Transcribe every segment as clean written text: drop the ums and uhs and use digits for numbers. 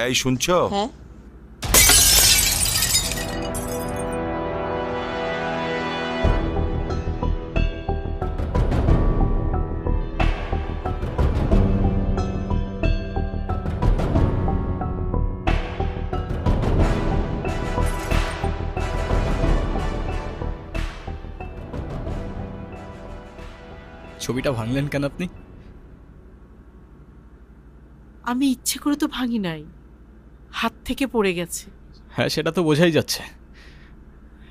এই শুনছো? হ্যাঁ, ছবিটা ভাঙলেন কেন আপনি? আমি ইচ্ছে করে তো ভাঙি নাই, হাত থেকে পড়ে গেছে। হ্যাঁ, সেটা তো বোঝাই যাচ্ছে।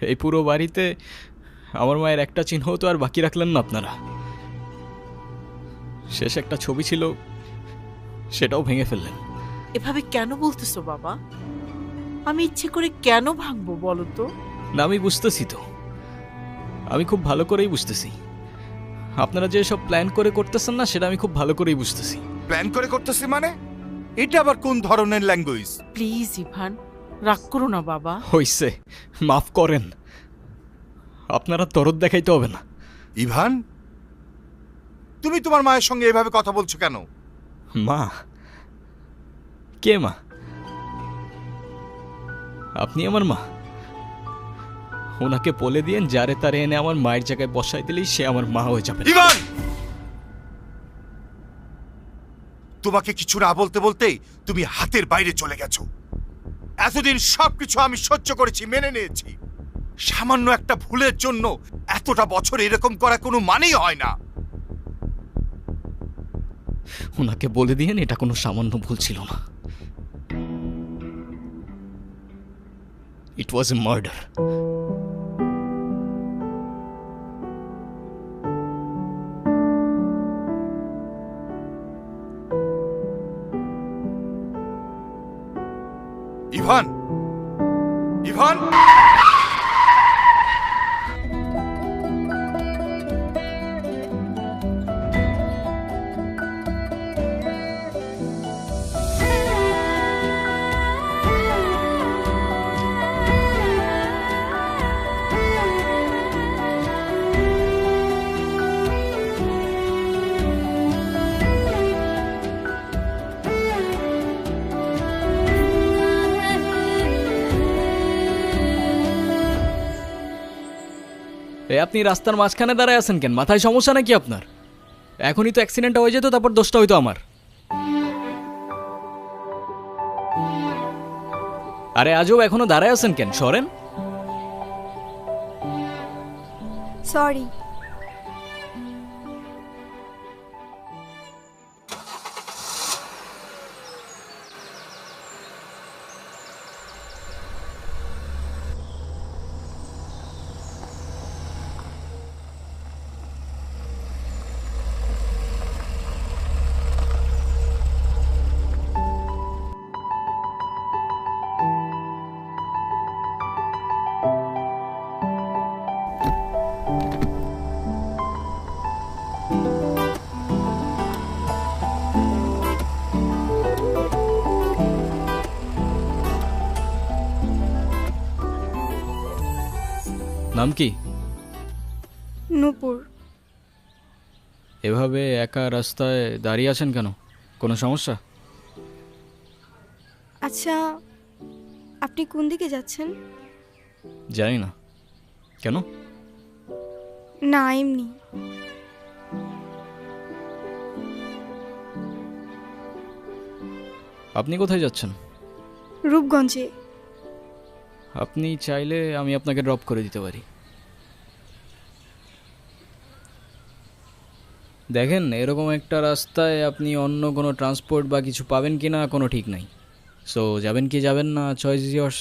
এই পুরো বাড়িতে আমার মায়ের একটা চিহ্ন তো আর বাকি রাখলেন না আপনারা। শেষ একটা ছবি ছিল, সেটাও ভেঙে ফেললেন। এভাবে কেন বলতেছো বাবা? আমি ইচ্ছে করে কেন ভাঙবো বলো তো? না, আমি বুঝতেছি তো, আমি খুব ভালো করেই বুঝতেছি। আপনারা যে সব প্ল্যান করে করতেছেন না, সেটা আমি খুব ভালো করেই বুঝতেছি। প্ল্যান করে করতেছি মানে? এটা আবার কোন ধরনের ল্যাঙ্গুয়েজ? প্লিজ ইভান, রাগ করো না বাবা। হইছে, মাফ করেন। আপনারা দরদ দেখাইতে হবে না। ইভান, তুমি তোমার মায়ের সঙ্গে এভাবে কথা বলছো কেন? মা? কে মা? আপনি আমার মা? ওনাকে বলে দিয়েন যারে তারে এনে আমার মায়ের জায়গায় বসাই দিলেই সে আমার মা হয়ে যাবে। ইভান, তোমাকে কিছু না বলতে বলতেই তুমি হাতের বাইরে চলে গেছো। এতদিন সবকিছু আমি সহ্য করেছি, মেনে নিয়েছি। সামান্য একটা ভুলের জন্য এতটা বছর এরকম করা কোনো মানেই হয় না। ওনাকে বলে দিয়েন এটা কোনো সামান্য ভুল ছিল না। ইট ওয়াজ এ মার্ডার। ইভান, ইভান, আপনি রাস্তার মাঝখানে দাঁড়ায় আছেন কেন? মাথায় সমস্যা নাকি আপনার? এখনই তো অ্যাক্সিডেন্টটা হয়ে যেত, তারপর দোষটা হইতো আমার। আরে আজও এখনো দাঁড়ায় আছেন কেন? সরেন। সরি। নাম কি? নূপুর। এভাবে একা রাস্তায় দাঁড়িয়ে আছেন কেন? কোনো সমস্যা? আচ্ছা, আপনি কোন দিকে যাচ্ছেন? জানি না। কেন? না, এমনি। আপনি কোথায় যাচ্ছেন? রূপগঞ্জে। আপনি চাইলে আমি আপনাকে ড্রপ করে দিতে পারি। দেখেন, এরকম একটা রাস্তায় আপনি অন্য কোনো ট্রান্সপোর্ট বা কিছু পাবেন কি না কোনো ঠিক নাই। সো যাবেন কি যাবেন না, চয়েস ইজ ইয়ার্স।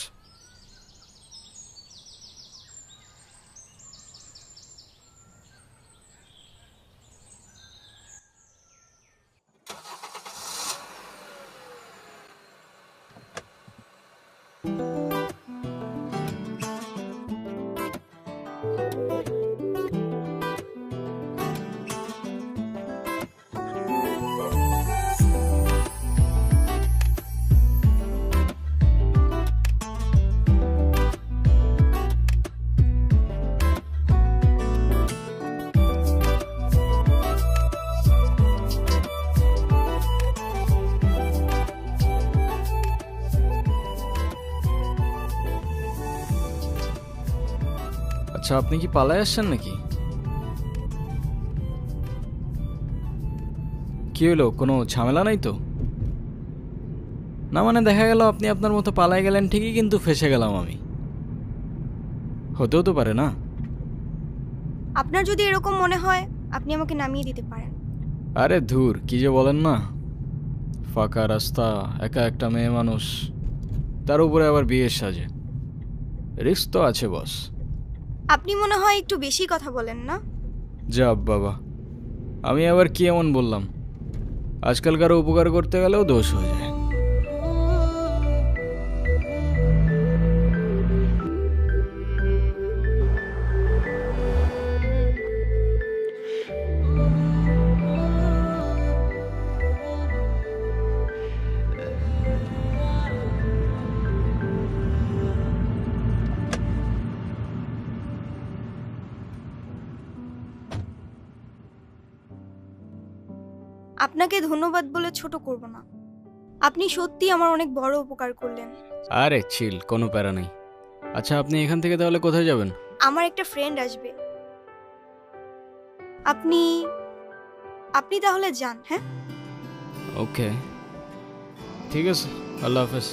আচ্ছা, আপনি কি পালায় আসছেন নাকি? কি হলো, কোনো ঝামেলা নাই তো? না মানে দেখা গেল আপনি আপনার মতো পালায় গেলেন ঠিকই, কিন্তু ফেসে গেলাম আমি। হতেও তো পারে না? আপনার যদি এরকম মনে হয় আপনি আমাকে নামিয়ে দিতে পারেন। আরে ধুর, কি যে বলেন না। ফাঁকা রাস্তা, একা একটা মেয়ে মানুষ, তার উপরে আবার বিয়ের সাজে, রিস্ক তো আছে বস। আপনি মনে হয় একটু বেশি কথা বলেন না? যা বাবা, আমি আবার কি এমন বললাম? আজকাল কারো উপকার করতে গেলেও দোষ হয়ে যায়। আপনাকে ধন্যবাদ বলে ছোট করব না। আপনি সত্যি আমার অনেক বড় উপকার করলেন। আরে চিল, কোনো প্যারা নেই। আচ্ছা, আপনি এখান থেকে তাহলে কোথায় যাবেন? আমার একটা ফ্রেন্ড আসবে। আপনি আপনি তাহলে যান। হ্যাঁ, ওকে, ঠিক আছে, আল্লাহ হাফেজ।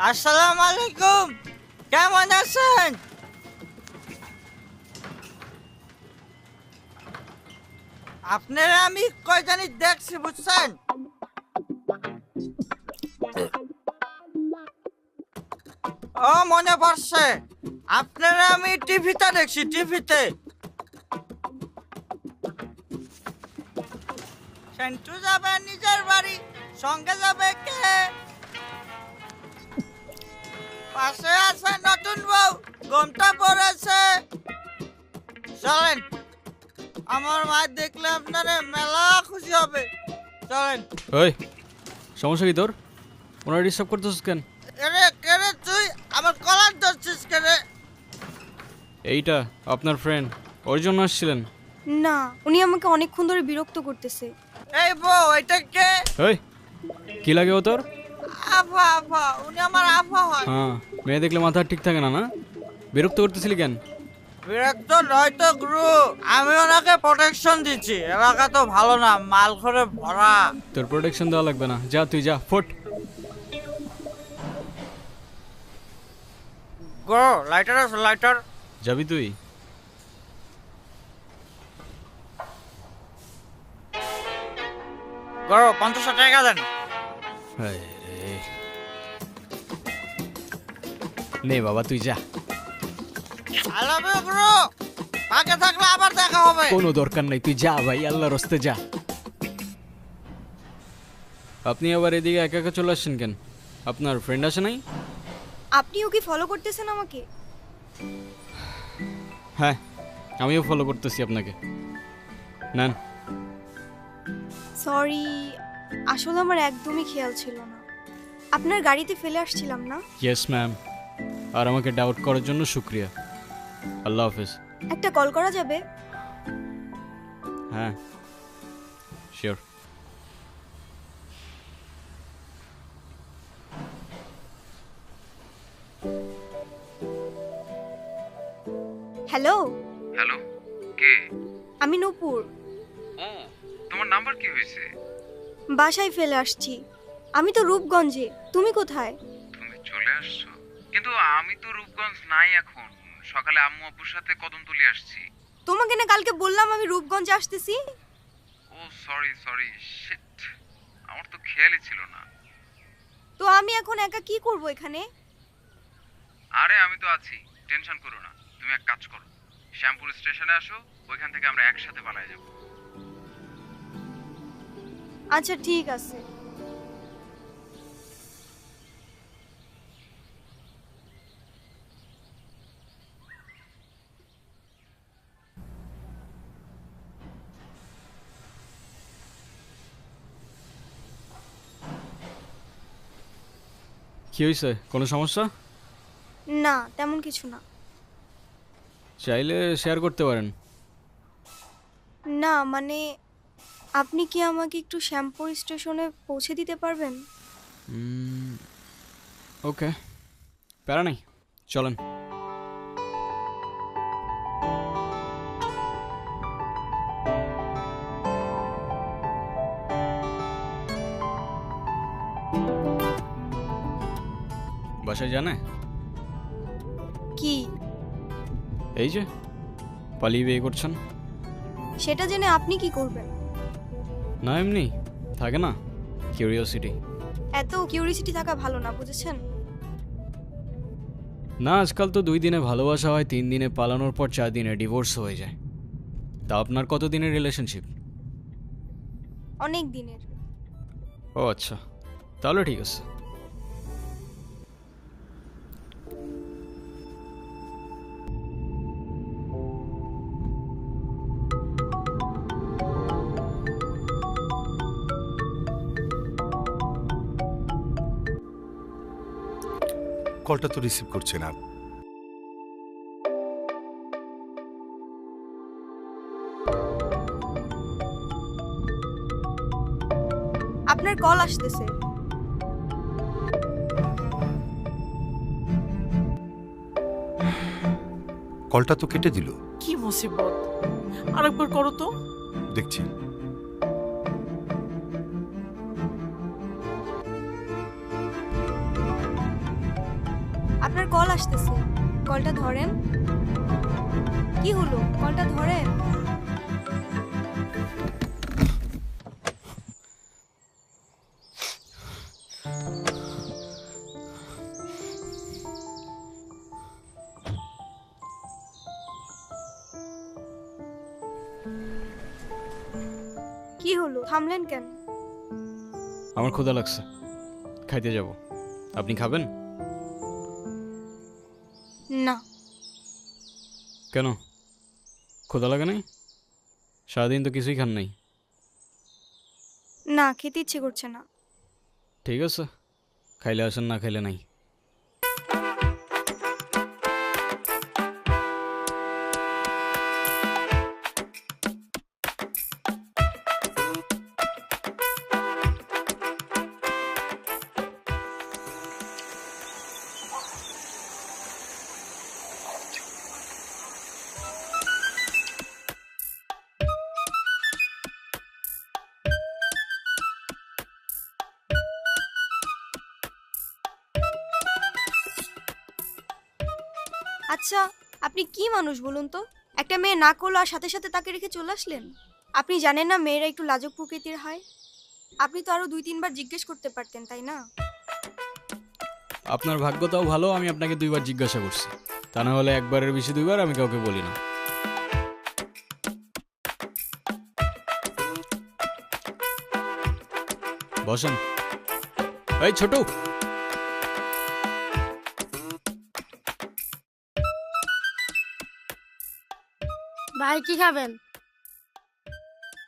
আসসালামু আলাইকুম, কেমন আছেন? আপনারা আমি কয় জানি দেখছি, বুঝছেন? ও মনে পড়ছে, আপনারা আমি টিভিতে দেখছি, টিভিতে। সেন্টু যাবে নিজের বাড়ি, সঙ্গে যাবে কে? পাশে আছে নতুন বউ, ঘুমটা পড়েছে। চলেন, আমার মা দেখলে আপনারা মেলা খুশি হবে। চলেন। ওই, সমস্যা কি তোর? ওনারা ডিস্টার্ব করতেছিস কেন? এরে কেরে তুই আমার কলার ধরছিস কেরে? এইটা আপনার ফ্রেন্ড, ওর জন্য আসছিলেন? না, উনি আমাকে অনেকক্ষণ ধরে বিরক্ত করতেছে। এই বউ, এটা কে? ওই, কি লাগে ও তোর? আফা, আফা, উনি আমার আফা হয়। হ্যাঁ, মেয়ে দেখলে মাথা ঠিক থাকে না? না, বিরক্ত করতেছিলি কেন? বিরক্ত নয় তো গুরু, আমি ওনাকে প্রোটেকশন দিচ্ছি। এলাকা তো ভালো না, মাল করে ভরা। তোর প্রোটেকশন দেওয়া লাগবে না, যা তুই যা, ফোট। গুরু, লাইটার আছে, লাইটার। যাবি তুই? গুরু, 50 টাকা দেন। হায় রে। নে বাবা, তুই যা। I love you, গুরু। ফাঁকে থাকলে আবার দেখা হবে। কোনো দরকার নাই, তুই যা ভাই, আল্লাহর রাস্তে যা। আপনি আবার এদিকে একা একা চলে আসছেন কেন? আপনার ফ্রেন্ড আসে নাই? আপনিও কি ফলো করতেছেন আমাকে? হ্যাঁ, আমিও ফলো করতেছি আপনাকে। নেন। সরি, আসলে আমার একদমই খেয়াল ছিল না। আপনার গাড়িতে ফেলে আসছিলাম না? ইয়েস ম্যাম, আর আমাকে ডাউট করার জন্য শুক্রিয়া। আল্লাহ হাফেজ। একটা কল করা যাবে? হ্যাঁ, শিওর। হ্যালো, হ্যালো, কে? আমি নূপুর। ও, তোমার নাম্বার কি হয়েছে? বাসায় ফেলে আসছি। আমি তো রূপগঞ্জে, তুমি কোথায়? তুমি চলে আসছো? কিন্তু আমি তো রূপগঞ্জ নাই এখন। সকালে আম্মু আব্বুর সাথে কদমতলি আসছি। তোমাকে না কালকে বললাম আমি রূপগঞ্জে আসতেছি। ও সরি সরি, শিট, আমার তো খেয়ালই ছিল না। তো আমি এখন একা কি করব এখানে? আরে আমি তো আছি, টেনশন করো না। তুমি এক কাজ করো, শ্যামপুর স্টেশনে আসো, ওইখান থেকে আমরা একসাথে পালায়ে যাব। আচ্ছা ঠিক আছে। কি হয়েছে, কোনো সমস্যা? না তেমন কিছু না। চাইলে শেয়ার করতে পারেন। না মানে আপনি কি আমাকে একটু শ্যামপুর স্টেশনে পৌঁছে দিতে পারবেন? ওকে, প্যারা নেই, চলেন। বাসায় জানে? কি? এই যে পালিয়ে বিয়ে করছেন। সেটা জেনে আপনি কি করবেন? না এমনি থাকে না কিউরিওসিটি। এত কিউরিসিটি থাকা ভালো না, বুঝেছেন? না আজকাল তো 2 দিনে ভালোবাসা হয়, 3 দিনে পালানোর পর 4 দিনে ডিভোর্স হয়ে যায়। তা আপনার কত দিনের রিলেশনশিপ? অনেক দিনের। ও আচ্ছা, তাহলে ঠিক আছে। কলটা তো রিসিভ করছে না। আপনার কল আসতেছে। কলটা তো কেটে দিল। কি মুসিবত! আরেকবার করো তো। দেখছি। আপনার কল আসতেছে, কলটা ধরেন। কি হলো, কলটা ধরেন। কি হলো, থামলেন কেন? আমার ক্ষুধা লাগছে, খাইতে যাব। আপনি খাবেন? না। কেন, ক্ষুধা লাগে নাই? সারাদিন তো কিছুই খান নাই। না, খেতে ইচ্ছে করছে না। ঠিক আছে, খাইলে আসেন, না খাইলে নাই। আচ্ছা আপনি কি মানুষ বলুন তো? একটা মেয়ে না করলো আর সাথে সাথে তাকে রেখে চলে আসলেন। আপনি জানেন না মেয়েরা একটু লাজুক প্রকৃতির হয়? আপনি তো আরো 2-3 বার জিজ্ঞেস করতে পারতেন, তাই না? আপনার ভাগ্যটাও ভালো, আমি আপনাকে 2 বার জিজ্ঞাসা করছি। তা না হলে একবারের বেশি 2 বার আমি কাউকে বলি না। বসেন। এই ছোট, ভাই কি খাবেন?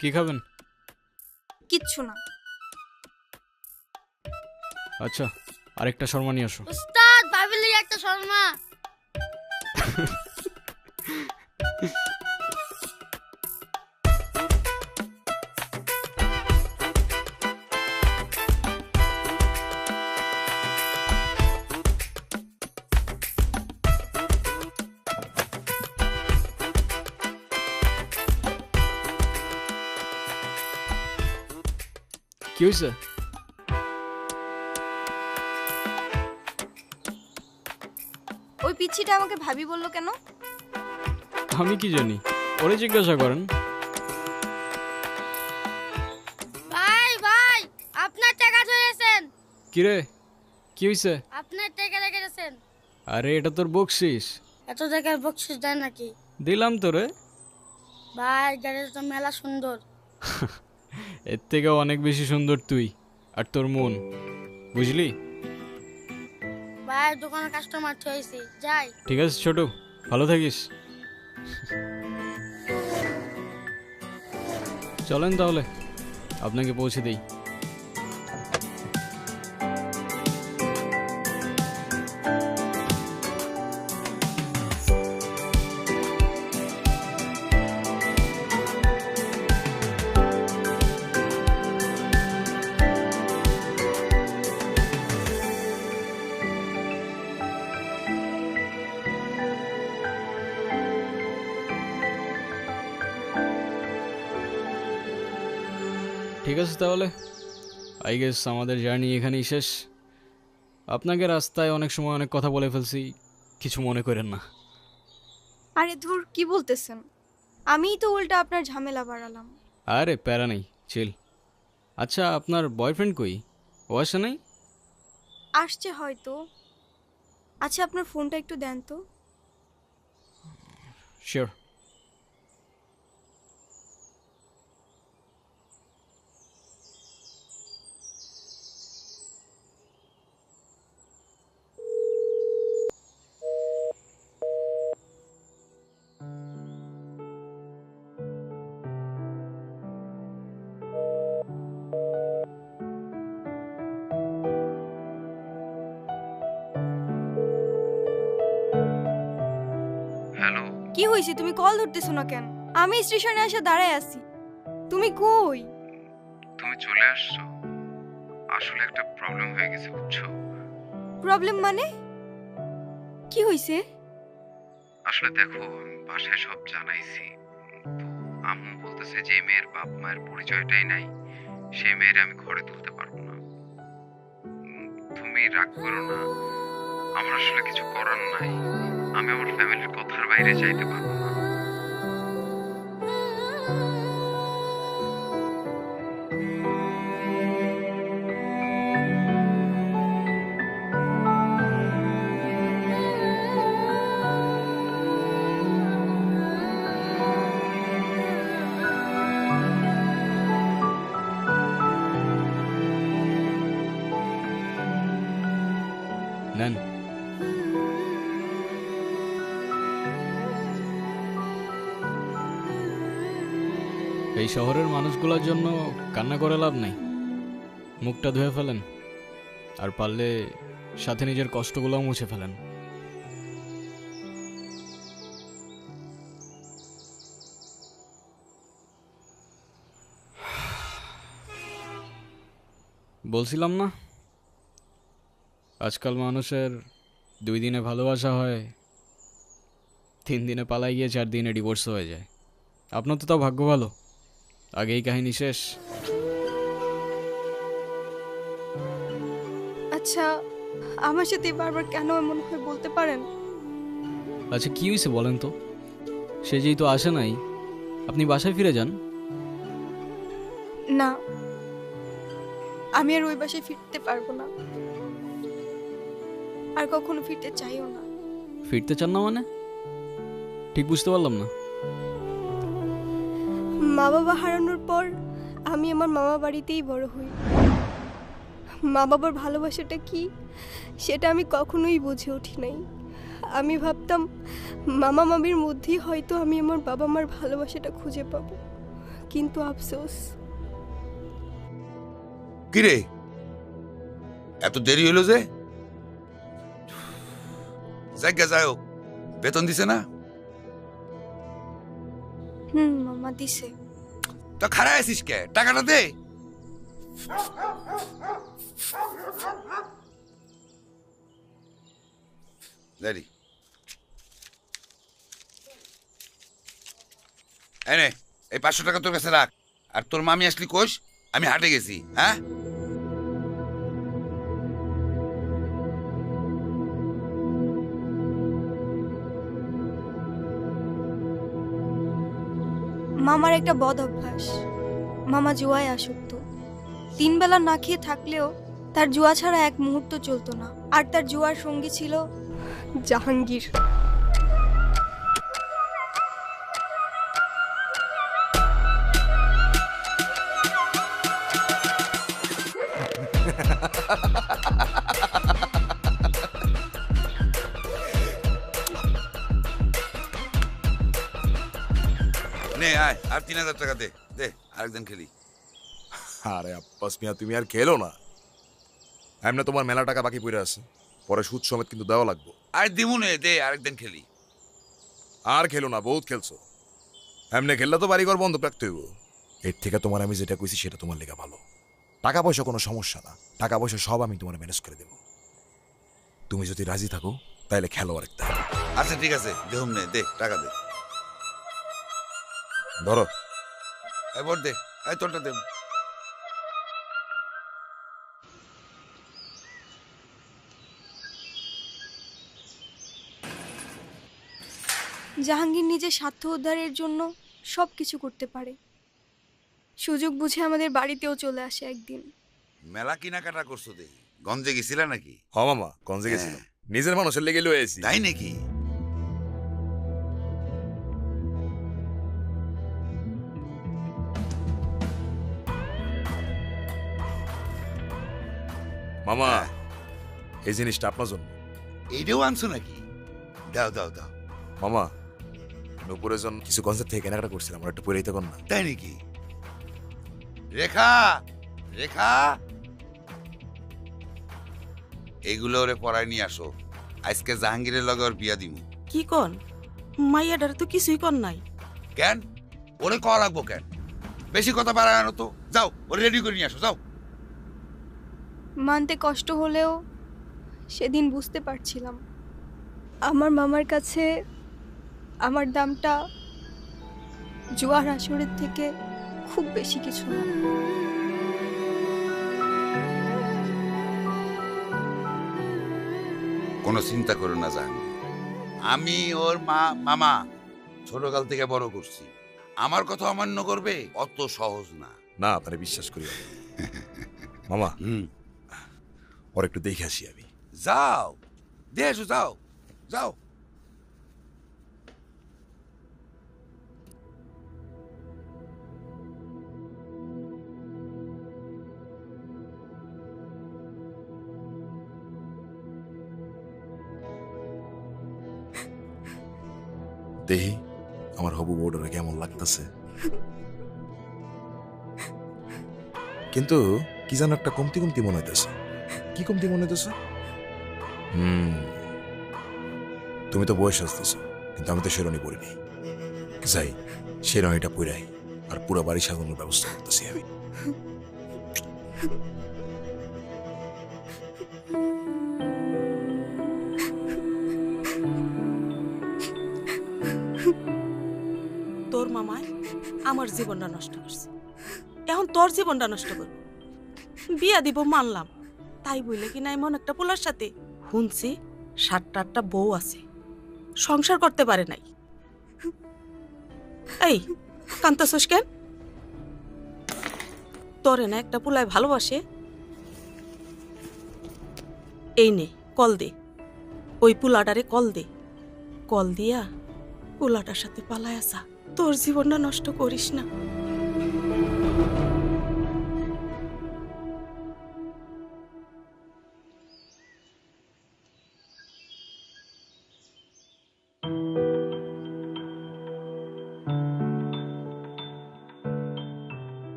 কি খাবেন? কিচ্ছু না। আচ্ছা, আরেকটা শর্মা নিয়ে আসো। উস্তাদ ভাবিলি একটা শর্মা। কি হয়েছে? ওই পিচ্ছিটা আমাকে ভাবি বললো কেন? আমি কি জানি, ওরে জিজ্ঞাসা করেন। ভাই ভাই আপনার টাকা ধরেছেন। কি রে, কি হয়েছে? আপনার টাকা রেখে গেছেন। আরে এটা তোর বকশিস। এত জায়গায় বকশিস দেয় নাকি? দিলাম তোরে। ভাই গাড়িটা তো মেলা সুন্দর। এর থেকেও অনেক বেশি সুন্দর তুই আর তোর মন, বুঝলি? ভাই দোকানে কাস্টমার হয়েছি, যাই। ঠিক আছে ছোট, ভালো থাকিস। চলেন তাহলে আপনাকে পৌঁছে দেই। ঠিক আছে তাহলে, আই গেস আমাদের জার্নি এখানেই শেষ। আপনাকে রাস্তায় অনেক সময় অনেক কথা বলে ফেলছি, কিছু মনে করেন না। আরে ধুর, কি বলতেছেন? আমিই তো উল্টা আপনার ঝামেলা বাড়ালাম। আরে প্যারা নেই, চিল। আচ্ছা আপনার বয়ফ্রেন্ড কই? ও আসে নাই? আসছে হয়তো। আচ্ছা আপনার ফোনটা একটু দেন তো। শিওর। হ্যালো, কি হয়েছে? তুমি কল ধরতেছো না কেন? আমি স্টেশনে এসে দাঁড়ায় আছি। তুমি কই? তুমি চলে আসছো? আসলে একটা প্রবলেম হয়ে গেছে, বুঝছো? প্রবলেম মানে? কি হয়েছে? আসলে দেখো, আমি বাসায় সব জানাইছি, তো আম্মু বলতেছে যে মেয়ের বাপ মায়ের পরিচয়টাই নাই, সেই মেয়ের আমি ঘরে তুলতে পারবো না। তুমি রাগ করো না, আমার আসলে কিছু করার নাই। আমি আমার ফ্যামিলির কথার বাইরে যাইতে পারবো না। নেন। এই শহরের মানুষগুলোর জন্য কান্না করে লাভ নেই, মুখটা ধুয়ে ফেলেন, আর পারলে সাথে নিজের কষ্টগুলোও মুছে ফেলেন। বলছিলাম না, আজকাল মানুষের 2 দিনে ভালোবাসা হয়, 3 দিনে পালাই গিয়ে 4 দিনে ডিভোর্স হয়ে যায়। আপনার তো তাও ভাগ্য ভালো, আগেই কাহিনী শেষ। আচ্ছা আমার সাথে বারবার কেন এমন হয় বলতে পারেন? আচ্ছা কি হয়েছে বলেন তো? সে যেই তো আসে নাই, আপনি বাসায় ফিরে যান। না, আমি আর ওই বাসায় ফিরতে পারবো না, আর কখনো ফিরতে চাইও না। ফিরতে চান না মানে? ঠিক বুঝতে পারলাম না। মা বাবা হারানোর পর আমি আমার মামা বাড়িতেই বড় হই। মা বাবার ভালোবাসাটা কি সেটা আমি কখনোই বুঝে উঠি নাই। আমি ভাবতাম মামা মামির মধ্যেই হয়তো আমি আমার বাবা মার ভালোবাসাটা খুঁজে পাবো, কিন্তু আফসোস। কিরে, এত দেরি হলো যে? জায়গা যাও, বেতন দিছে না? মামা দিছে। তো খাড়া আছিস কে? টাকাটা দে। দেরি এনে এই 500 টাকা তোর কাছে রাখ, আর তোর মামি আসলি কোষ আমি হাটে গেছি। হ্যাঁ, মামার একটা বদ অভ্যাস, মামা জুয়ায় আসক্ত। 3 বেলা না খেয়ে থাকলেও তার জুয়া ছাড়া এক মুহূর্ত চলতো না। আর তার জুয়ার সঙ্গী ছিল জাহাঙ্গীর। নে আয়, আর 3000 টাকা দে দে, আরেকদিন খেলি। আরে আব্বাস মিয়া, তুমি আর খেলো না। এমনি তোমার মেলা টাকা বাকি পড়ে আছে, পরে সুদ সমেত কিন্তু দেওয়া লাগবো। আর দিমু নে, দে আরেকদিন খেলি। আর খেলো না, বহুত খেলছো। এমনি খেললে তো বাড়িঘর বন্ধ রাখতে হইব। এর থেকে তোমার আমি যেটা কইছি সেটা তোমার লেগে ভালো। টাকা পয়সা কোনো সমস্যা না, টাকা পয়সা সব আমি তোমার ম্যানেজ করে দেব। তুমি যদি রাজি থাকো তাহলে খেলো আরেকটা। আচ্ছা ঠিক আছে, দেহুম নে, দে টাকা দে। ধরো। এবার দে, এই তোরটা দে। জাহাঙ্গীর নিজের স্বার্থ উদ্ধারের জন্য সব কিছু করতে পারে। সুযোগ বুঝে আমাদের বাড়িতেও চলে আসে একদিন। মেলা কেনাকাটা করছো দেখি, গঞ্জে গেছিলা নাকি? হ মামা, গঞ্জে গেছিলাম, নিজের মানুষের লেগে লয়ে আইছি। তাই নাকি? মামা, এই জিনিসটা আপনার জন্য। এইটাও আনছো নাকি? দাও দাও দাও। মামা, নুপুরের জন্য কিছু গঞ্জের থেকে কেনাকাটা করছিলাম, আমার একটু পরে দিতে না। তাই নাকি? রেখা, রেখা, এইগুলো ওরে পড়ায় নিয়ে আসো। আজকে জাহাঙ্গীরের লগে ওর বিয়া দিমু। কি কন মাইয়াডার তো কিছুই কন নাই। কেন? ওরে করা লাগবো কেন? বেশি কথা বাড়ায় আনো তো। যাও, ওরে রেডি করে নিয়ে আসো, যাও। মানতে কষ্ট হলেও সেদিন বুঝতে পারছিলাম আমার মামার কাছে আমার দামটা জুয়ার আসরের থেকে খুব বেশি কিছু না। কোনো চিন্তা করো না জাহাঙ্গীর, আমি ওর মামা ছোটকাল থেকে বড় করছি। আমার কথা অমান্য করবে অত সহজ না। না, আপনারে বিশ্বাস করি মামা। ওর একটু দেখে আসি আমি। যাও, দেখে এসো, যাও যাও। দেখি আমার হবু বউডারে কেমন লাগতেছে। কিন্তু কি যেন একটা কমতি কমতি মনে হইতেছে। কি কমতি মনে হইতেছে? তুমি তো বয়স আসতেছ, কিন্তু আমি তো শেরনি পরিনি। যাই, শেরনিটা পইরাই আর পুরো বাড়ি সাজানোর ব্যবস্থা করতেছি আমি। তোর মামায় আমার জীবনটা নষ্ট করছে, এখন তোর জীবনটা নষ্ট করব। বিয়া দিব মানলাম, তাই বইলে কি না এমন একটা পোলার সাথে শুনছি 7-8টা বউ আছে, সংসার করতে পারে নাই। এই কান্তাছস কেন? তোরে না একটা পোলায় ভালোবাসে। এই নে কল দে, ওই পোলাটারে কল দে, কল দিয়া পোলাটার সাথে পালায় আসা। তোর জীবনটা নষ্ট করিস না।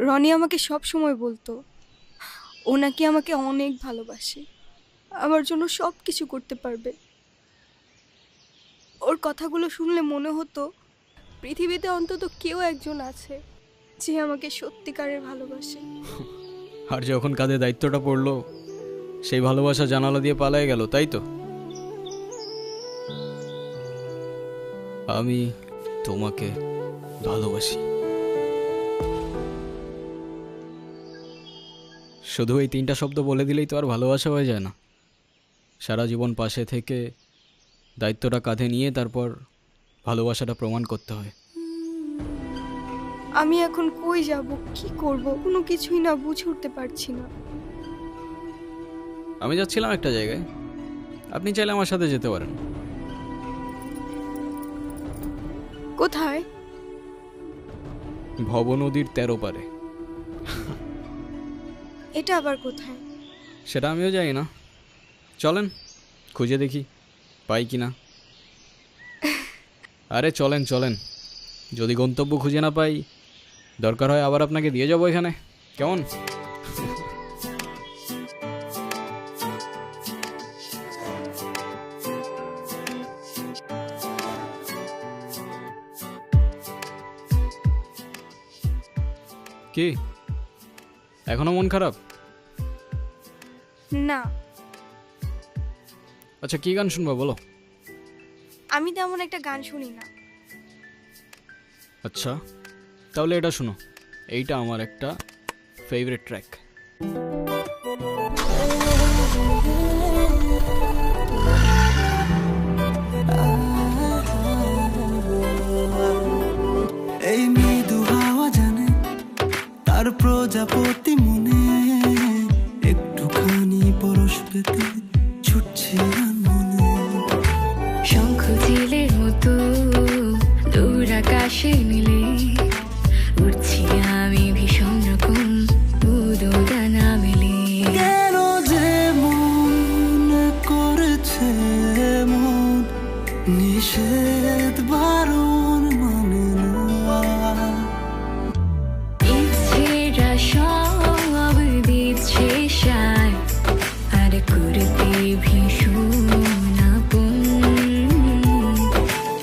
রনি আমাকে সব সময় বলতো ও নাকি আমাকে অনেক ভালোবাসে, আমার জন্য সব কিছু করতে পারবে। ওর কথাগুলো শুনলে মনে হতো পৃথিবীতে অন্তত কেউ একজন আছে যে আমাকে সত্যিকারের ভালোবাসে। আর যখন কাঁধে দায়িত্বটা পড়লো, সেই ভালোবাসা জানালা দিয়ে পালায় গেল, তাই তো? আমি তোমাকে ভালোবাসি। শুধু এই 3টা শব্দ বলে দিলেই তো আর ভালোবাসা হয়ে যায় না। সারা জীবন পাশে থেকে দায়িত্বটা কাঁধে নিয়ে তারপর ভালোবাসাটা প্রমাণ করতে হয়। আমি এখন কই যাব, কি করব, কোনো কিছুই না বুঝে উঠতে পারছি না। আমি যাচ্ছিলাম একটা জায়গায়, আপনি চাইলে আমার সাথে যেতে পারেন। কোথায়? ভব নদীর 13 পারে। এটা আবার কোথায়? সেটা আমিও জানি না, চলেন খুঁজে দেখি পাই কি না। আরে চলেন চলেন, যদি গন্তব্য খুঁজে না পাই দরকার হয় আবার আপনাকে দিয়ে যাবো এখানে, কেমন? কি এখনো মন খারাপ? না, আচ্ছা কি গান শুনবা বলো? আমি তেমন একটা গান শুনি না। আচ্ছা তাহলে এটা শোনো, এইটা আমার একটা ফেভারিট ট্র্যাক। এই মৃদু হাওয়া জানে তার প্রজাপতি মনে একটুখানি পরশ পেতে ছুটছে মনে। শঙ্খ চিলের মতো দূর আকাশে মিলে উঠছি আমি ভীষণ রকম উদোদানা মেলে। কেন যে মন করেছে মন নিষেধ বারণ মানে না। ইচ্ছেরা সব দিচ্ছে সায় আর করতে ভীষণ আপন।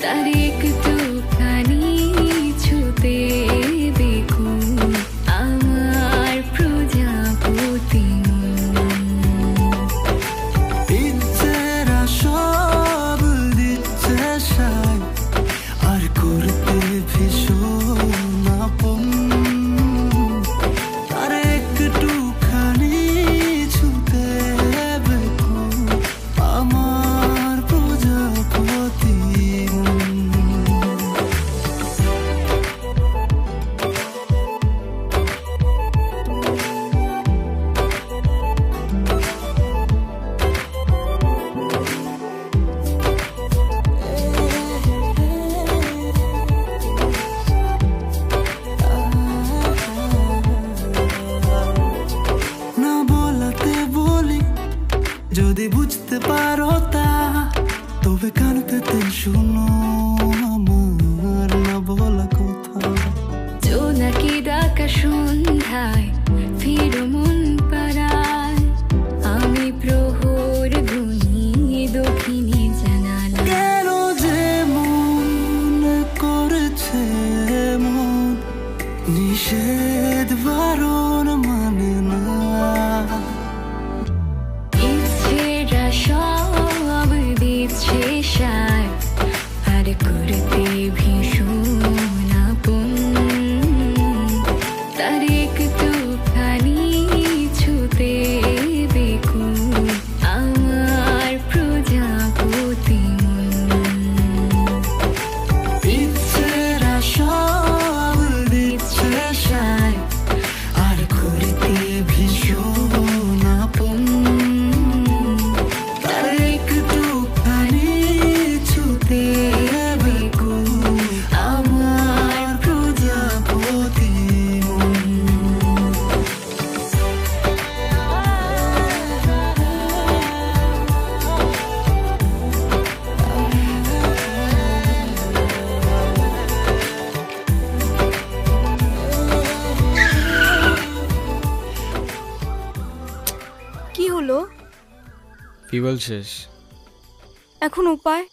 তার একটুখানি ছুতে দেখুন আমার প্রজাপতি মন। ইচ্ছেরা সব দিচ্ছে সায় আর করতে ভীষণ আপন। আর একটুখানি ছুতে দেখুন আমার প্রজাপতি মন। না বলাতে বলি যদি বুঝতে পারো তা, তবে কান পেতে শুনো আমার না বলা কথা। জোনাকি ডাকা সন্ধ্যায় ফিরো মন পাড়ায় আমি প্রহর গুনি দক্ষিণে জানালা। কেন যে মন করেছে মন নিষেধ বারণ মানে না। ইচ্ছেরা সব দিচ্ছে সায় আর করতে ভীষণ আপন। তার একটুখানি ছুতে দেখুন আমার প্রজাপতি মন। ইচ্ছেরা সব দিচ্ছে সায় আর করতে ভীষণ আপন। তার একটুখানি ছুতে দেখুন আমার প্রজাপতি মন। কি হলো? ফিউয়েল শেষ। এখন উপায়?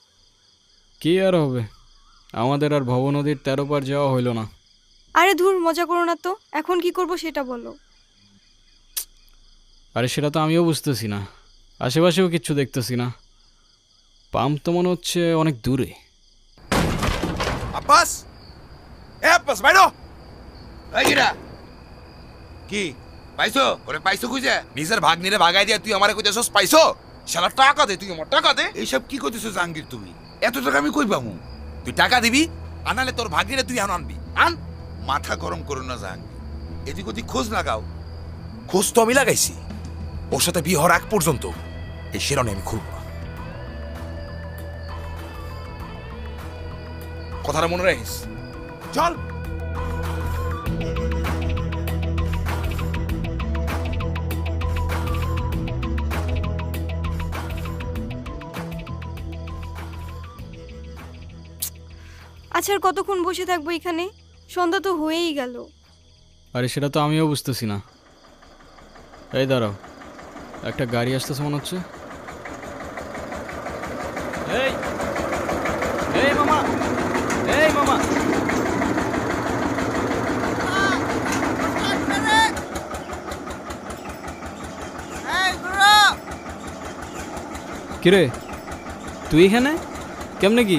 কি আর হবে, আমাদের আর ভব নদীর 13 পার যাওয়া হইল না। আরে ধুর, মজা করো না তো। এখন কি করব সেটা বলো। আরে সেটা তো আমিও বুঝতেছি না, আশেপাশেও কিচ্ছু দেখতেছি না। পাম্প তো মনে হচ্ছে অনেক দূরে। আব্বাস, এ আব্বাস বাইরো। এই গিরা কি পাইছো? ওরে পাইছো খুঁজে? নিজের ভাগ্নিরে ভাগাই দিয়া তুই আমারে কইতেছস পাইছো? শালা টাকা দে, তুই আমার টাকা দে। এইসব কি করতেছো জাহাঙ্গীর তুমি? এত টাকা আমি কই পামু? তুই টাকা দিবি, আনালে তোর ভাগ্নিরে তুই এখন আনবি। আন। মাথা গরম করো না জাহাঙ্গীর, এদিক ওদিক খোঁজ লাগাও। খোঁজ তো আমি লাগাইছি, ওর সাথে বিয়ে হওয়ার আগ পর্যন্ত এই শিরনে আমি খুলব না। কথাটা মনে রাখিস। চল। আচ্ছা আর কতক্ষণ বসে থাকবো এখানে? সন্ধ্যা তো হয়েই গেল। আরে সেটা তো আমিও বুঝতেছি না। এই দাঁড়াও, একটা গাড়ি আসতেছে মনে হচ্ছে। এই এই মামা, এই মামা, কিরে তুই এখানে কেমনে কি?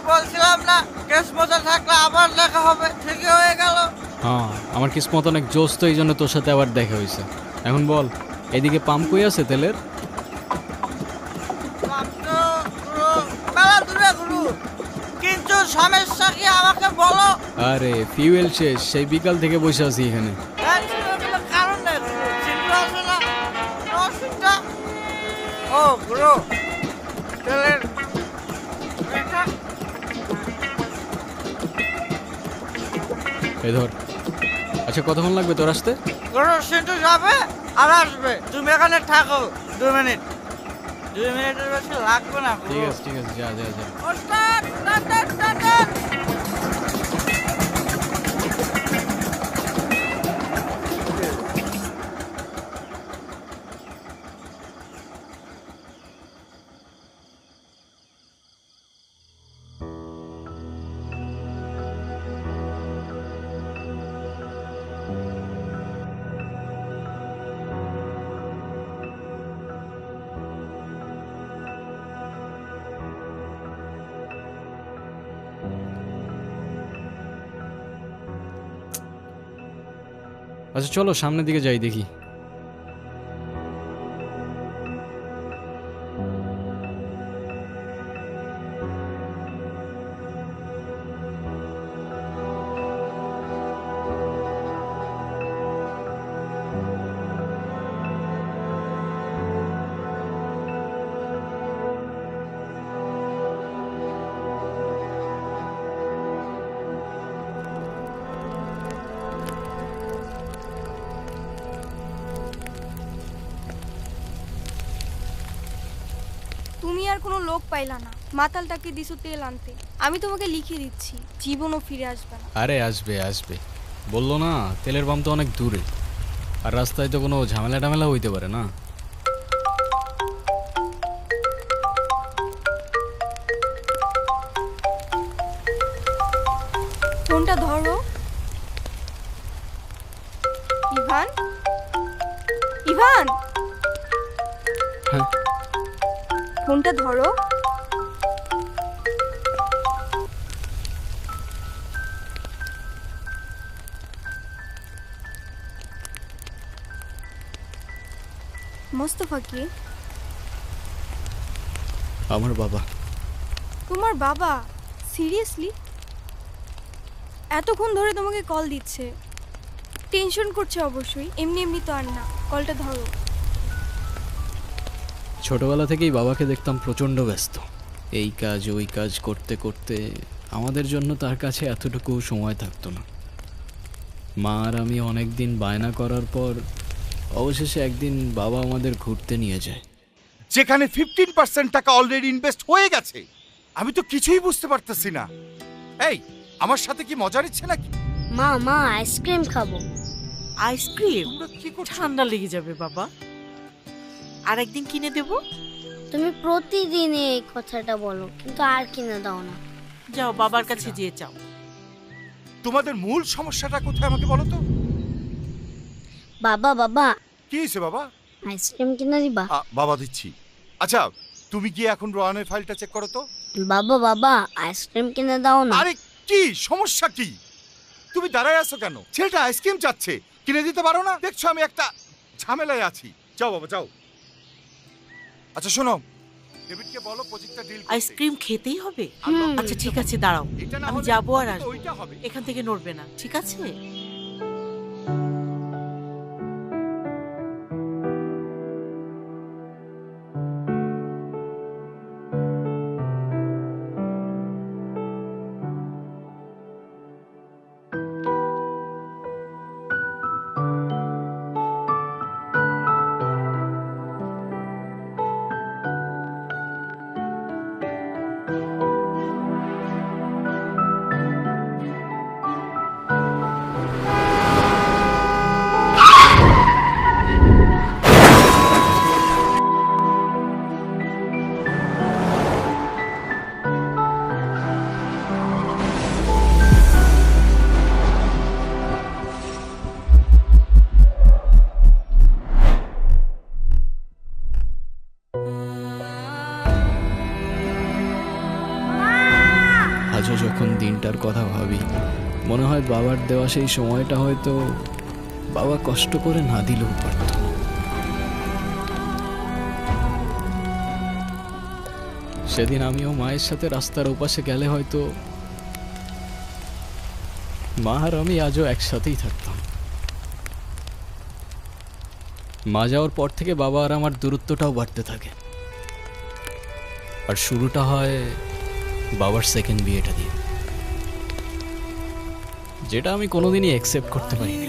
বলছিলাম না কেস মজা থাকলে আবার দেখা হবে, ঠিকই হয়ে গেল। হ্যাঁ, আমার কিসমত অনেক জোস, তো এই জন্য তোর সাথে আবার দেখা হয়েছে। এখন বল, এদিকে পাম্প কই আছে তেলের? মেলা দূরে গুরু, কিন্তু সমস্যা কি আমাকে বলো। আরে ফিউয়েল শেষ, সেই বিকাল থেকে বসে আছি এখানে। কারণ নেই, চিন্তা আছে না অসুবিধা। ও গুরু, তেলের এই ধর। আচ্ছা কতক্ষণ লাগবে তোর আসতে? গুরু সিন্টু যাবে আর আসবে, তুমি এখানে থাকো 2 মিনিট। 2 মিনিটের বেশি লাগবে না। ঠিক আছে ঠিক আছে, যা যা যা। ওস্তাদ, টাটা টাটা। আচ্ছা চলো সামনের দিকে যাই দেখি। তুমি আর কোনো লোক পাইলা না, মাতালটাকে দিছো তেল আনতে। আমি তোমাকে লিখে দিচ্ছি, জীবনও ফিরে আসবে না। আরে আসবে আসবে, বললো না তেলের পাম্প তো অনেক দূরে, আর রাস্তায় তো কোনো ঝামেলা টামেলা হইতে পারে না। ফোনটা ধরো। ইভান, ইভান, হ্যাঁ ফোনটা ধরো। মোস্তফা কে? আমার বাবা। তোমার বাবা? সিরিয়াসলি? এতক্ষণ ধরে তোমাকে কল দিচ্ছে, টেনশন করছে অবশ্যই, এমনি এমনি তো আর না। কলটা ধরো। ছোটবেলা থেকেই বাবাকে দেখতাম প্রচণ্ড ব্যস্ত, এই কাজ ওই কাজ করতে করতে আমাদের জন্য তার কাছে এতটুকু সময় থাকতো না। মা আর আমি অনেক দিন বায়না করার পর অবশেষে একদিন বাবা আমাদের ঘুরতে নিয়ে যায়, যেখানে 15% টাকা অলরেডি ইনভেস্ট হয়ে গেছে। আমি তো কিছুই বুঝতে পারতেছি না। এই আমার সাথে কি মজা নিচ্ছে নাকি? মা মা আইসক্রিম খাবো। আইসক্রিম? তোমরা কি করছো? ঠান্ডা লেগে যাবে বাবা, আর একদিন কিনে দেব। তুমি প্রতিদিন এই কথাটা বলো, কিন্তু আর কিনে দাও না। যাও বাবার কাছে যেয়ে চাও। তোমাদের মূল সমস্যাটা কোথায় আমাকে বলো তো। বাবা বাবা কি হয়েছে বাবা? আইসক্রিম কিনে দিবা? বাবা দিচ্ছি। আচ্ছা তুমি গিয়ে এখন রোহানের ফাইলটা চেক করো তো। বাবা বাবা আইসক্রিম কিনে দাও না। আরে কি সমস্যা কি? তুমি দাঁড়ায় আছো কেন? ছেলেটা আইসক্রিম চাচ্ছে, কিনে দিতে পারো না? দেখছো আমি একটা ঝামেলায় আছি। যাও বাবা যাও। আচ্ছা শোনো, ডেভিডকে বলো প্রজেক্টটা ডিল করতে। আইসক্রিম খেতেই হবে? হুম। আচ্ছা ঠিক আছে, দাঁড়াও, এটা না আমি হলে যাবো আর আসবো, ওইটা হবে। এখান থেকে নড়বে না, ঠিক আছে? কথা ভাবি মনে হয় বাবার দেওয়া সেই সময়টা হয়তো বাবা কষ্ট করে না দিলেও পারত। সেদিন আমিও মায়ের সাথে রাস্তার ওপাশে গেলে হয়তো মা আর আমি আজও একসাথেই থাকতাম। মা যাওয়ার পর থেকে বাবা আর আমার দূরত্বটাও বাড়তে থাকে, আর শুরুটা হয় বাবার সেকেন্ড বিয়েটা দিয়ে, যেটা আমি কোনোদিনই অ্যাকসেপ্ট করতে পারিনি।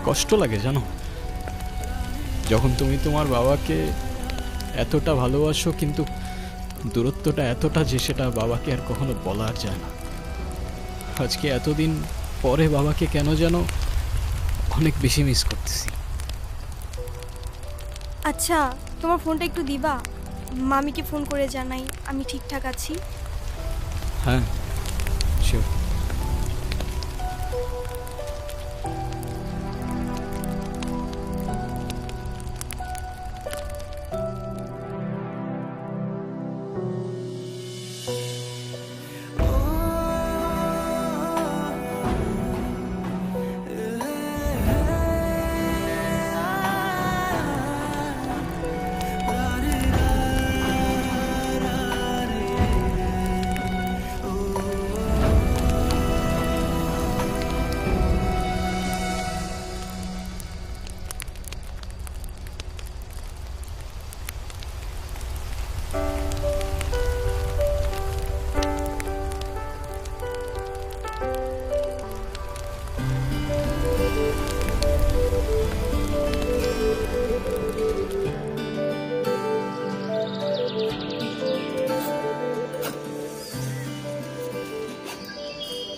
কষ্ট লাগে জানো, যখন তুমি তোমার বাবাকে এতটা ভালোবাসো কিন্তু দূরত্বটা এতটা যে সেটা বাবাকে আর কখনো বলা যায় না। আজকে এতদিন পরে বাবাকে কেন যেন অনেক বেশি মিস করতেছি। আচ্ছা, তোমার ফোনটা একটু দিবা? মামিকে ফোন করে জানাই আমি ঠিকঠাক আছি। হ্যাঁ শিওর।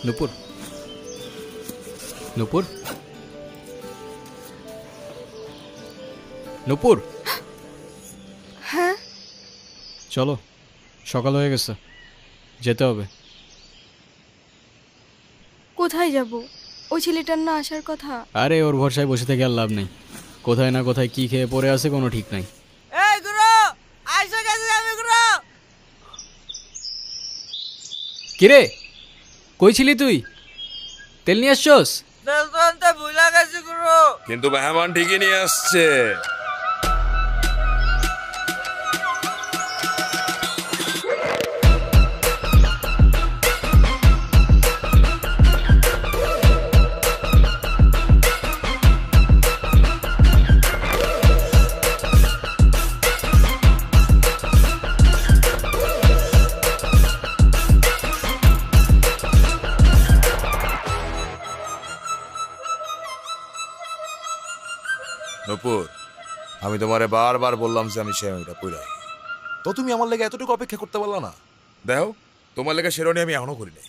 নুপুর, নুপুর, নুপুর, হ্যাঁ চলো সকাল হয়ে গেছে, যেতে হবে। কোথায় যাব? ওই ছেলেটার না আসার কথা। আরে ওর ভরসায় বসে থেকে আর লাভ নেই, কোথায় না কোথায় কি খেয়ে পড়ে আছে কোনো ঠিক নাই। এই গুরু, আইসা গেছে আমি গুরু। কিরে কই ছিলি তুই? তেল নিয়ে আসছস? তেল তো আনতে ভুলে গেছি গুরু। কিন্তু মেহমান ঠিকই নিয়ে আসছে। নূপুর, আমি তোমারে বারবার বললাম যে আমি শেরওয়ানিটা পইরাই, তো তুমি আমার লেগে এতটুকু অপেক্ষা করতে পারলা না? দেখো তোমার লেগে শেরওয়ানি আমি এখনো করি নাই।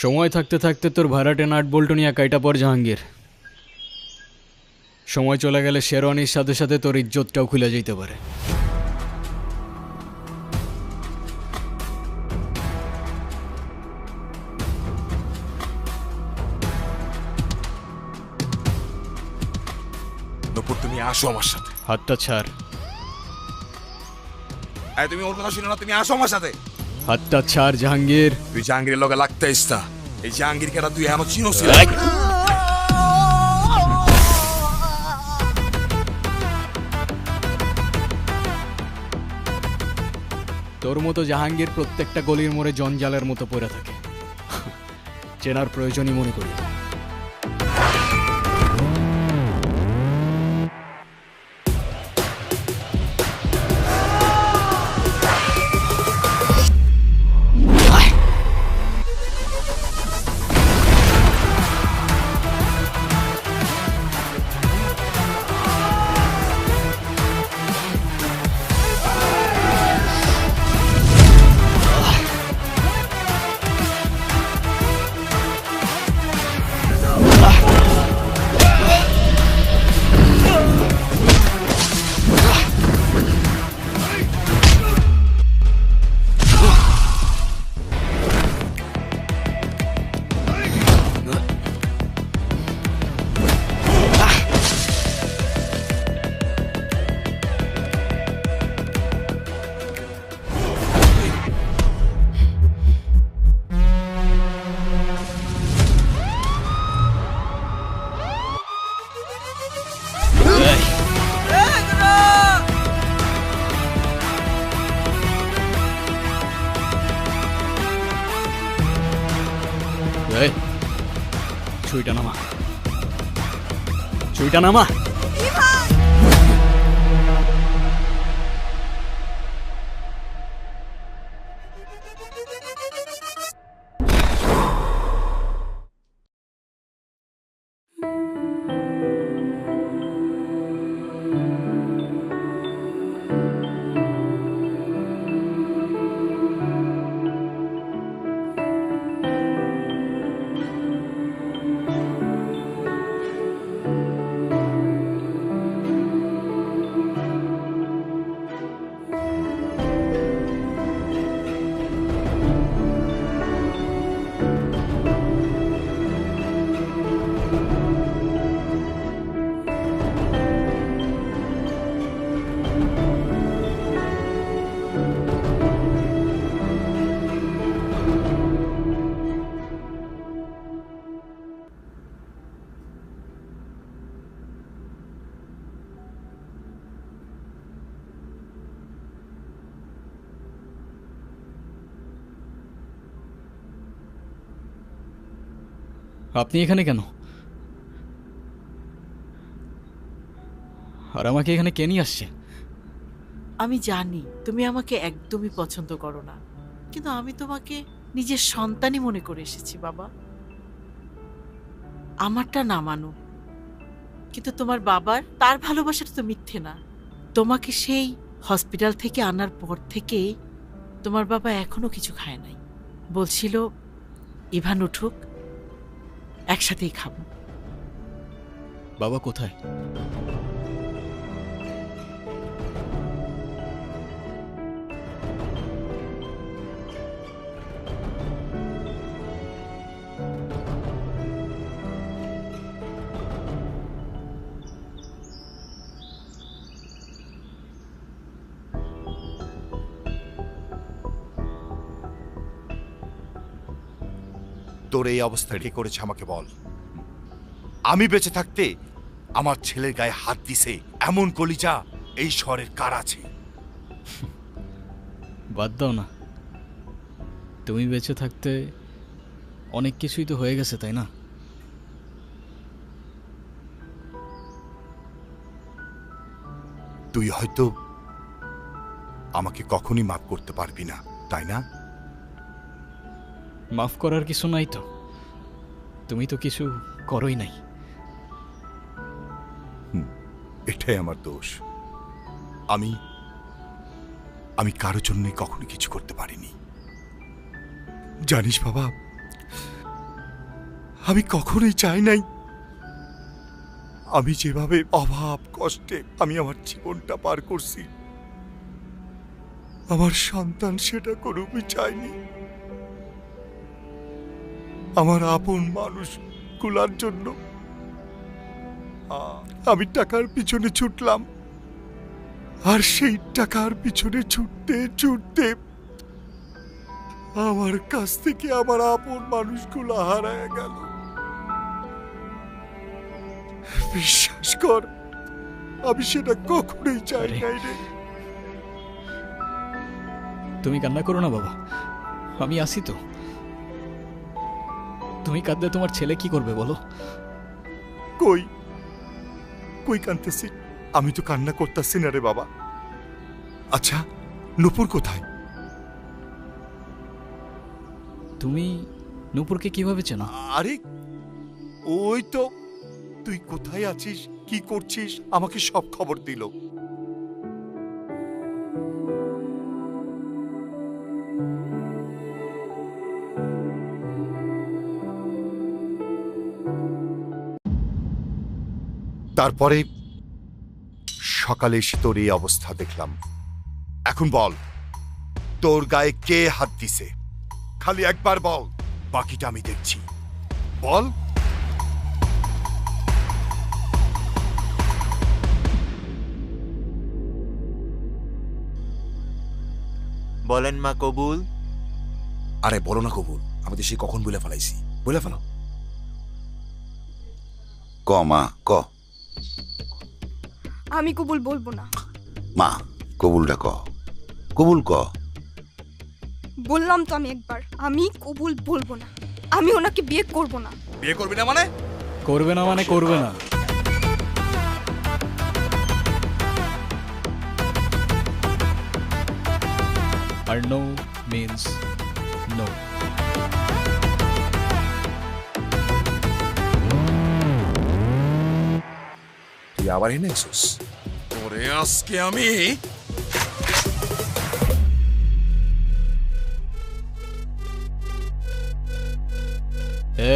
সময় থাকতে থাকতে তোর ভাড়াটে নাট বল্টু নিয়ে কাইটা পর জাহাঙ্গীর, সময় চলে গেলে শেরওয়ানির সাথে সাথে তোর ইজ্জতটাও খুলে যেতে পারে। নূপুর তুমি আসো আমার সাথে। হাতটা ছাড়। তুমি ওর কথা শুনো না, তুমি আসো আমার সাথে। হাতটা ছাড় জাহাঙ্গীর। তুই জাহাঙ্গীরের লগে লাগতে ইস্তা, এই জাহাঙ্গীর কেটা তুই এখনো চিনোছিস? তোর মতো জাহাঙ্গীর প্রত্যেকটা গলির মোড়ে জঞ্জালের মতো পড়ে থাকে, চেনার প্রয়োজনই মনে করি। ছুরিটা নামা, ছুরিটা নামা। আপনি এখানে কেন? আর আমাকে এখানে কে নিয়ে আসছে? আমি জানি তুমি আমাকে একদমই পছন্দ করো না, কিন্তু আমি তোমাকে নিজের সন্তানই মনে করে এসেছি বাবা। আমারটা না মানো, কিন্তু তোমার বাবার তার ভালোবাসাটা তো মিথ্যে না। তোমাকে সেই হসপিটাল থেকে আনার পর থেকে তোমার বাবা এখনো কিছু খায় নাই। বলছিল ইভান উঠুক, একসাথেই খাবো। বাবা কোথায়? তোর এই অবস্থা কে করেছে আমাকে বল। আমি বেঁচে থাকতে আমার ছেলের গায়ে হাত দিছে এমন কলিজা এই শহরের কার আছে? বাদ দাও না, তুমি বেঁচে থাকতে অনেক কিছুই তো হয়ে গেছে, তাই না? তুই হয়তো আমাকে কখনই মাফ করতে পারবি না, তাই না? মাফ করার কিছু নাই তো, তুমি তো কিছু করোই নাই। এটাই আমার দোষ। আমি কারোর জন্যই কখনো কিছু করতে পারিনি। জানিস বাবা, আমি কখনোই চাই নাই আমি যেভাবে অভাব কষ্টে আমি আমার জীবনটা পার করছি, আমার সন্তান সেটা কোনোই চায়নি। আমার আপন মানুষ গুলার জন্য আমি টাকার পিছনে ছুটলাম, আর সেই টাকার পিছনে ছুটতে ছুটতে আমার কাছ থেকে আমার আপন মানুষগুলো হারায় গেল। বিশ্বাস কর, আমি সেটা কখনোই চাই নাই রে। তুমি কান্না করো না বাবা, আমি আসি তো। তুমি কাঁদলে তোমার ছেলে কি করবে বলো? কই কই কাঁদতেছি? আমি তো কান্না করতেছি না রে বাবা। আচ্ছা, নূপুর কোথায়? তুমি নূপুরকে কিভাবে চেনো? আরে ওই তো, তুই কোথায় আছিস, কি করছিস, আমাকে সব খবর দিল। তারপরে সকালে এসে তোর এই অবস্থা দেখলাম। এখন বল, তোর গায়ে কে হাত দিছে? খালি একবার বল, বাকিটা আমি দেখছি। বল। বলেন মা কবুল। আরে বলো না কবুল, আমি তো সে কখন বলে ফেলাইছি। বলে ফেলো। ক মা ক। আমি কবুল বলবো না। মা কবুলটা ক, কবুল ক। বললাম তো আমি একবার, আমি কবুল বলবো না। আমি ওনাকে বিয়ে করব না। বিয়ে করবি না মানে? করবে না মানে করবে না। আর নো মিন্স নো। তুই আবার এনেছিস? তোরে আজকে আমি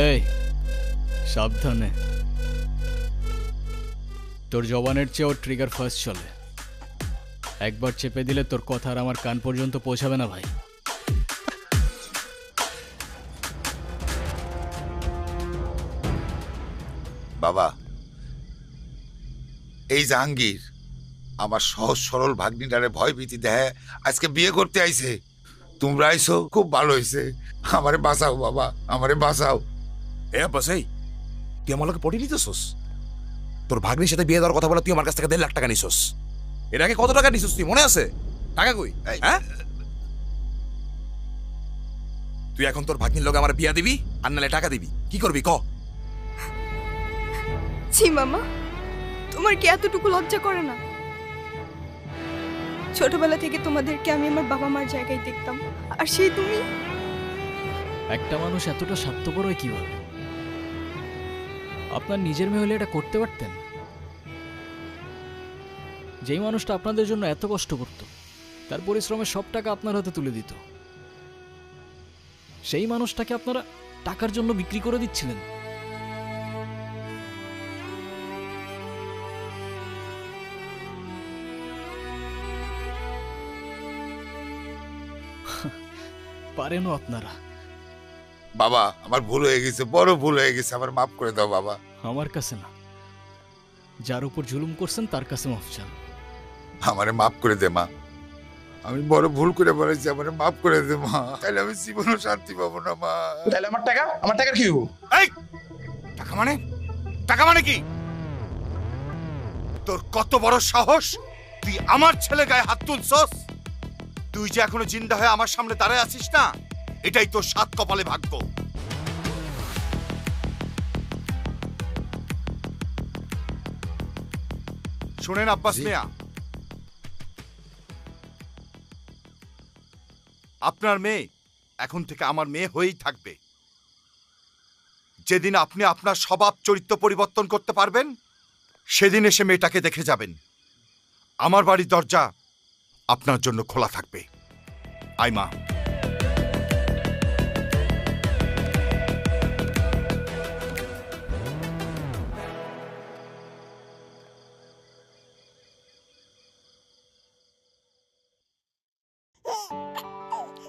এই সাবধানে, তোর জবানের চেয়েও ট্রিগার ফার্স্ট চলে। একবার চেপে দিলে তোর কথা আর আমার কান পর্যন্ত পৌঁছাবে না ভাই। বাবা, এই জাহাঙ্গীর আমার সহজ সরল ভাগ্নিটারে ভয় ভীতি দেয় আজকে বিয়ে করতে আইছে। তোমরা আইছো খুব ভালো হয়েছে। আমারে বাঁচাও বাবা, আমারে বাঁচাও। এ বাসাই, তুই আমার লোকে পড়ে নিতেছস? তোর ভাগ্নির সাথে বিয়ে দেওয়ার কথা বলে তুই আমার কাছ থেকে 1.5 লাখ টাকা নিছস। এর আগে কত টাকা নিছস তুই মনে আছে? টাকা কই? হ্যাঁ, তুই এখন তোর ভাগ্নির লোকে আমার বিয়া দিবি আর নালে টাকা দিবি, কি করবি ক? ছি মামা, তোমার কি এতটুকু লজ্জা করে না? ছোটবেলা থেকে তোমাদেরকে আমি আমার বাবা মার জায়গায় দেখতাম, আর সেই তুমি। একটা মানুষ এতটা স্বার্থপর হয় কিভাবে? আপনার নিজের মেয়ে হলে এটা করতে পারতেন? যেই মানুষটা আপনাদের জন্য এত কষ্ট করত, তার পরিশ্রমের সব টাকা আপনার হাতে তুলে দিত, সেই মানুষটাকে আপনারা টাকার জন্য বিক্রি করে দিচ্ছিলেন। পারেনও আপনারা। বাবা, আমার ভুল হয়ে গেছে, বড় ভুল হয়ে গেছে, আমার মাফ করে দাও বাবা। আমার কাছে না, যার উপর জুলুম করছেন তার কাছে মাফ চান। আমারে মাফ করে দে মা, আমি বড় ভুল করে বলেছি, আমারে মাফ করে দে মা, তাহলে আমি জীবনও শান্তি পাবো না মা। তাহলে আমার টাকা কি হবো? এই টাকা মানে কি? তোর কত বড় সাহস, তুই আমার ছেলে গায়ে হাত তুলছস? তুই যে এখনো জিন্দা হয়ে আমার সামনে দাঁড়ায় আছিস না, এটাই তোর সাত কপালে ভাগ্য। শুনেন আব্বাস মিয়া, আপনার মেয়ে এখন থেকে আমার মেয়ে হয়েই থাকবে। যেদিন আপনি আপনার স্বভাব চরিত্র পরিবর্তন করতে পারবেন, সেদিন এসে মেয়েটাকে দেখে যাবেন। আমার বাড়ির দরজা আপনার জন্য খোলা থাকবে। আইমা,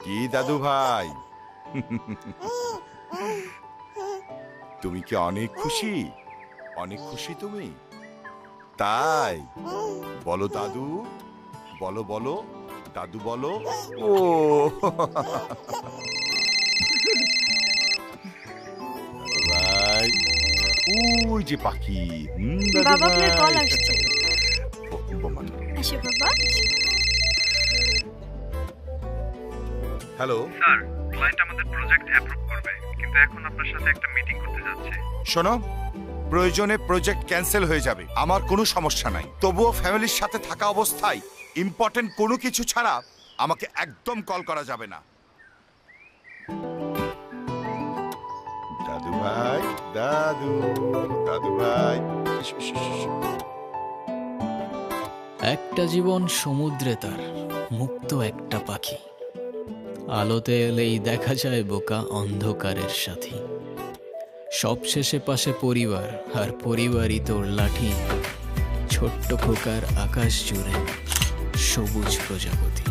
কি দাদু ভাই, তুমি কি অনেক খুশি? অনেক খুশি তুমি? তাই বলো দাদু, বলো বলো দাদু বলো। ও ভাই, ওই যে পাখি। বাবা, আপনার কল আসছে। আসো বাবা। হ্যালো স্যার, ক্লায়েন্ট আমাদের প্রজেক্ট অ্যাপ্রুভ করবে, কিন্তু এখন আপনার সাথে একটা মিটিং করতে যাচ্ছে। শোনো, প্রয়োজনে প্রজেক্ট ক্যান্সেল হয়ে যাবে, আমার কোনো সমস্যা নাই। তবুও ফ্যামিলির সাথে থাকা অবস্থায় ইম্পর্টেন্ট কোনো কিছু ছাড়া আমাকে একদম কল করা যাবে না। দাদু ভাই, দাদু দাদু ভাই। একটা জীবন সমুদ্রে তার মুক্ত একটা পাখি, আলোতে এলেই দেখা যায় বোকা অন্ধকারের সাথী। সবশেষে পাশে পরিবার, আর পরিবারই তোর লাঠি। ছোট্ট খোকার আকাশ জুড়ে সবুজ প্রজাপতি।